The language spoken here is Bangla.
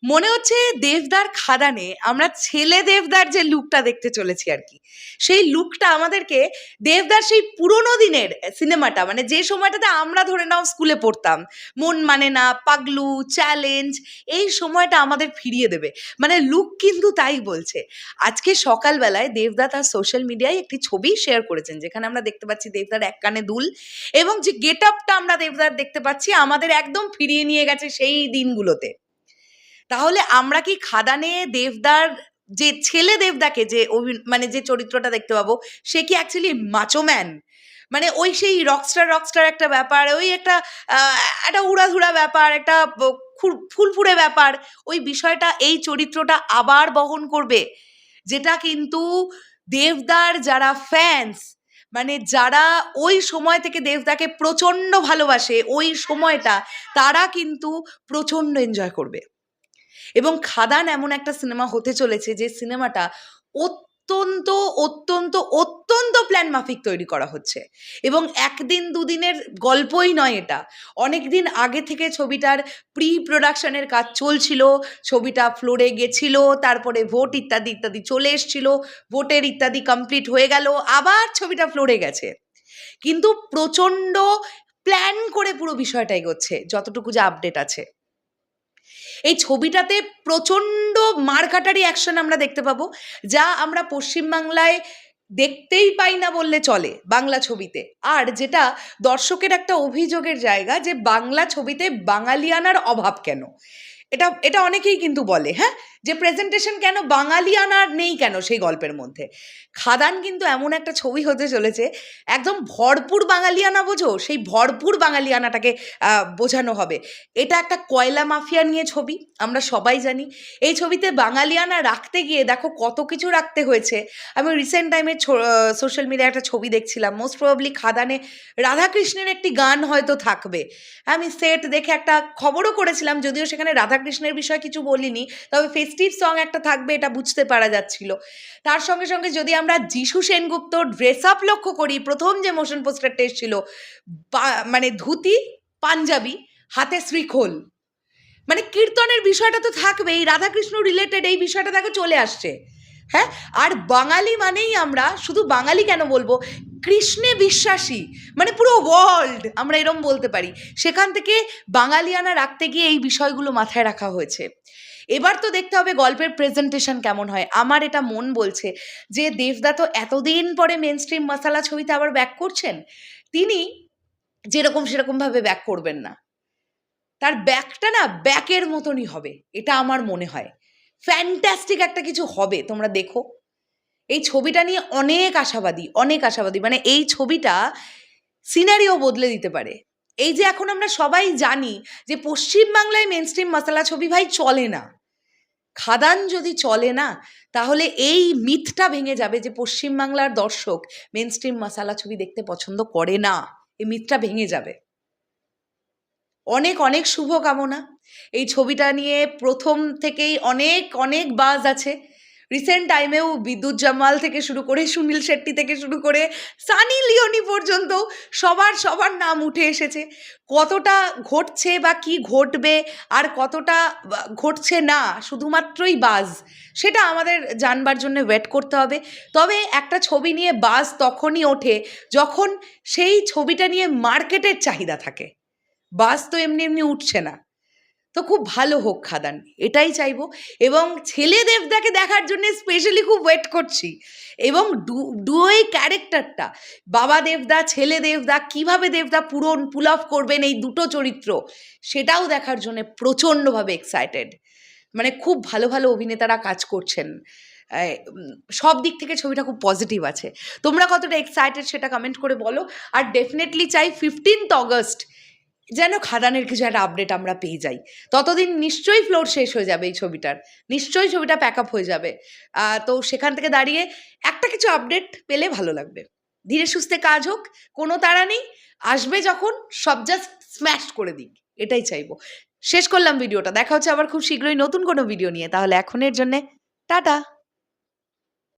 মনে হচ্ছে দেবদার খাদানে আমরা ছেলে দেবদার যে লুকটা দেখতে চলেছি আর কি, সেই লুকটা আমাদেরকে দেবদার সেই পুরোনো দিনের সিনেমাটা, মানে যে সময়টাতে আমরা ধরে নাও স্কুলে পড়তাম, মন মানে না, পাগলু, চ্যালেঞ্জ, এই সময়টা আমাদের ফিরিয়ে দেবে। মানে লুক কিন্তু তাই বলছে। আজকে সকালবেলায় দেবদা তার সোশ্যাল মিডিয়ায় একটি ছবি শেয়ার করেছেন, যেখানে আমরা দেখতে পাচ্ছি দেবদার এক কানে দুল, এবং যে গেট আপটা আমরা দেবদার দেখতে পাচ্ছি আমাদের একদম ফিরিয়ে নিয়ে গেছে সেই দিনগুলোতে। তাহলে আমরা কি খাদানে দেবদার যে ছেলে দেবদাকে যে মানে যে চরিত্রটা দেখতে পাবো, সে কি অ্যাকচুয়ালি মাচোম্যান? মানে ওই সেই রকস্টার রকস্টার একটা ব্যাপার, ওই একটা একটা উড়াধুরা ব্যাপার, একটা ফুলফুরে ব্যাপার, ওই বিষয়টা এই চরিত্রটা আবার বহন করবে, যেটা কিন্তু দেবদার যারা ফ্যান্স, মানে যারা ওই সময় থেকে দেবদাকে প্রচণ্ড ভালোবাসে, ওই সময়টা তারা কিন্তু প্রচণ্ড এনজয় করবে। এবং খাদান এমন একটা সিনেমা হতে চলেছে যে সিনেমাটা অত্যন্ত অত্যন্ত অত্যন্ত প্ল্যান মাফিক তৈরি করা হচ্ছে, এবং একদিন দুদিনের গল্পই নয়, এটা অনেক দিন আগে থেকে ছবিটার প্রি প্রোডাকশনের কাজ চলছিল, ছবিটা ফ্লোরে গেছিল, তারপরে ভোট ইত্যাদি ইত্যাদি চলে এসছিল, ভোটের ইত্যাদি কমপ্লিট হয়ে গেল, আবার ছবিটা ফ্লোরে গেছে, কিন্তু প্রচণ্ড প্ল্যান করে পুরো বিষয়টা এগোচ্ছে যতটুকু যা আপডেট আছে। এই ছবিটাতে প্রচণ্ড মারকাটারি অ্যাকশন আমরা দেখতে পাবো, যা আমরা পশ্চিমবাংলায় দেখতেই পাই না বললে চলে বাংলা ছবিতে। আর যেটা দর্শকের একটা অভিযোগের জায়গা, যে বাংলা ছবিতে বাঙালিয়ানার অভাব কেন, এটা এটা অনেকেই কিন্তু বলে, হ্যাঁ, যে প্রেজেন্টেশন কেন বাঙালিয়ানার নেই কেন সেই গল্পের মধ্যে। খাদান কিন্তু এমন একটা ছবি হতে চলেছে, একদম ভরপুর বাঙালিয়ানা, বোঝো, সেই ভরপুর বাঙালিয়ানাটাকে বোঝানো হবে। এটা একটা কয়লা মাফিয়া নিয়ে ছবি, আমরা সবাই জানি। এই ছবিতে বাঙালিয়ানা রাখতে গিয়ে দেখো কত কিছু রাখতে হয়েছে। আমি রিসেন্ট টাইমে সোশ্যাল মিডিয়ায় একটা ছবি দেখছিলাম, মোস্ট প্রবাবলি খাদানে রাধাকৃষ্ণের একটি গান হয়তো থাকবে। আমি সেট দেখে একটা খবরও করেছিলাম, যদিও সেখানে রাধাকৃষ্ণের বিষয়ে কিছু বলিনি, তবে ফেস্টিভ সং একটা থাকবে এটা বুঝতে পারা যাচ্ছিল। তার সঙ্গে সঙ্গে যদি আমরা যিশু সেনগুপ্ত ড্রেস আপ লক্ষ্য করি, প্রথম যে মোশন পোস্টারটা এসেছিল, মানে ধুতি, পাঞ্জাবি, হাতে শ্রীখোল, মানে কীর্তনের বিষয়টা তো থাকবেই, রাধাকৃষ্ণ রিলেটেড এই বিষয়টা দেখো চলে আসছে। হ্যাঁ, আর বাঙালি মানেই আমরা শুধু বাঙালি কেন বলবো, কৃষ্ণে বিশ্বাসী, মানে পুরো ওয়ার্ল্ড আমরা এরম বলতে পারি। সেখান থেকে বাঙালিয়ানা রাখতে গিয়ে এই বিষয়গুলো মাথায় রাখা হয়েছে। এবার তো দেখতে হবে গল্পের প্রেজেন্টেশন কেমন হয়। আমার এটা মন বলছে যে দেবদা তো এতদিন পরে মেন স্ট্রিম মশালা ছবিতে আবার ব্যাক করছেন, তিনি যেরকম সেরকমভাবে ব্যাক করবেন না, তার ব্যাকটা না ব্যাকের মতনই হবে, এটা আমার মনে হয়। ফ্যান্টাস্টিক একটা কিছু হবে, তোমরা দেখো। এই ছবিটা নিয়ে অনেক আশাবাদী, অনেক আশাবাদী, মানে এই ছবিটা সিনারিও বদলে দিতে পারে। এই যে এখন আমরা সবাই জানি যে পশ্চিমবাংলায় মেন স্ট্রিম মশালা ছবি ভাই চলে না, খাদান যদি চলে না, তাহলে এই মিথটা ভেঙে যাবে যে পশ্চিমবাংলার দর্শক মেন স্ট্রিম মশালা ছবি দেখতে পছন্দ করে না, এই মিথটা ভেঙে যাবে। অনেক অনেক শুভকামনা। এই ছবিটা নিয়ে প্রথম থেকেই অনেক অনেক বাজ আছে। রিসেন্ট টাইমেও বিদ্যুৎ জামাল থেকে শুরু করে, সুনীল শেট্টি থেকে শুরু করে, সানি লিওনি পর্যন্ত সবার সবার নাম উঠে এসেছে। কতটা ঘটছে বা কি ঘটবে আর কতটা ঘটছে না শুধুমাত্রই বাজ, সেটা আমাদের জানবার জন্য ওয়েট করতে হবে। তবে একটা ছবি নিয়ে বাজ তখনই ওঠে যখন সেই ছবিটা নিয়ে মার্কেটের চাহিদা থাকে। বাস তো এমনি এমনি উঠছে না। তো খুব ভালো হোক খাদান, এটাই চাইবো। এবং ছেলে দেবদাকে দেখার জন্য স্পেশালি খুব ওয়েট করছি। এবং ডুয়োই ক্যারেক্টারটা, বাবা দেবদা ছেলে দেবদা, কিভাবে দেবদা পুল অফ করবেন এই দুটো চরিত্র, সেটাও দেখার জন্য প্রচণ্ডভাবে এক্সাইটেড। মানে খুব ভালো ভালো অভিনেতারা কাজ করছেন, সব দিক থেকে ছবিটা খুব পজিটিভ আছে। তোমরা কতটা এক্সাইটেড সেটা কমেন্ট করে বলো। আর ডেফিনেটলি চাই 15th অগস্ট যেন খাদানের কিছু একটা আপডেট আমরা পেয়ে যাই। ততদিন নিশ্চয়ই ফ্লোর শেষ হয়ে যাবে এই ছবিটার, নিশ্চয়ই ছবিটা প্যাক আপ হয়ে যাবে। তো সেখান থেকে দাঁড়িয়ে একটা কিছু আপডেট পেলে ভালো লাগবে। ধীরে সুস্থে কাজ হোক, কোনো তাড়া নেই, আসবে যখন সব জাস্ট স্ম্যাশ করে দিক, এটাই চাইবো। শেষ করলাম ভিডিওটা, দেখা হচ্ছে আবার খুব শীঘ্রই নতুন কোনো ভিডিও নিয়ে। তাহলে এখনের জন্যে টাটা।